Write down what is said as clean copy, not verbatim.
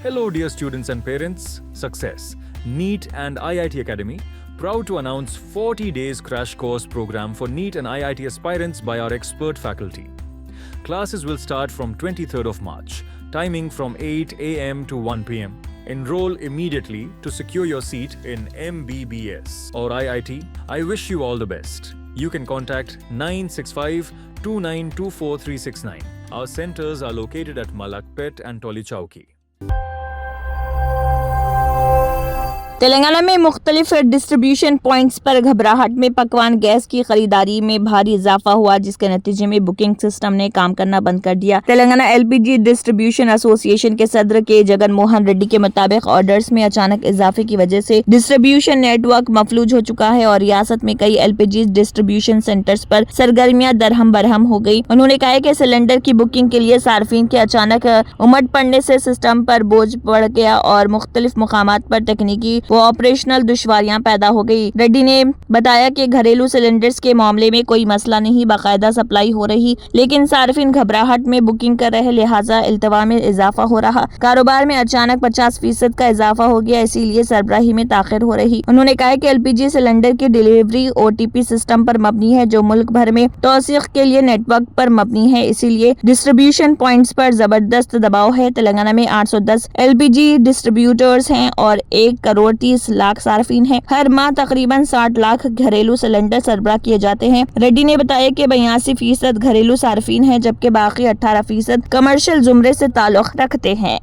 Hello, dear students and parents. Success. NEET and IIT Academy proud to announce 40 days crash course program for NEET and IIT aspirants by our expert faculty. Classes will start from 23rd of March, timing from 8 a.m. to 1 p.m. Enroll immediately to secure your seat in MBBS or IIT. I wish you all the best. You can contact 965 2924 369. Our centers are located at Malakpet and Toli Chowki. Telangana में मुख्तलिफ distribution points पर घबराहट में पकवान gas की खरीदारी में भारी इजाफा हुआ, जिसके नतीजे में बुकिंग सिस्टम ने काम करना बंद कर दिया। तेलंगाना एलपीजी डिस्ट्रीब्यूशन एसोसिएशन के सदर के जगन मोहन रेड्डी के मुताबिक ऑर्डर्स में अचानक इजाफे की वजह से डिस्ट्रीब्यूशन नेटवर्क मफलूज हो चुका है और रियासत में कई एलपीजी डिस्ट्रीब्यूशन सेंटर्स पर सरगर्मियां दरहम बरहम हो गई। उन्होंने कहा कि सिलेंडर की बुकिंग के लिए सार्फिन के अचानक उमड़ पड़ने से सिस्टम पर बोझ पड़ गया और मुख्तलिफ मुकामात पर तकनीकी वो ऑपरेशनल दुश्वारियां पैदा हो गई। रेड्डी ने बताया कि घरेलू सिलेंडर्स के मामले में कोई मसला नहीं, बाकायदा सप्लाई हो रही, लेकिन सार्फिन घबराहट में बुकिंग कर रहे, लिहाजा इल्तवा में इजाफा हो रहा। कारोबार में अचानक 50% का इजाफा हो गया, इसीलिए सरबराही में ताखिर हो रही। उन्होंने कहा कि एलपीजी सिलेंडर की डिलीवरी ओटीपी सिस्टम पर मबनी है, जो मुल्क भर में तौसीक के लिए नेटवर्क पर मबनी है, इसीलिए डिस्ट्रीब्यूशन पॉइंट्स पर जबरदस्त दबाव है। तेलंगाना में 810 एलपीजी डिस्ट्रीब्यूटर्स हैं और 1 करोड़ 30 लाख सार्फिन हैं। हर माह तकरीबन 60 लाख घरेलू सिलेंडर सरबराह किए जाते हैं। रेड्डी ने बताया कि 82% घरेलू सार्फिन हैं, जबकि बाकी 18% कमर्शियल जुमरे से ताल्लुक रखते हैं।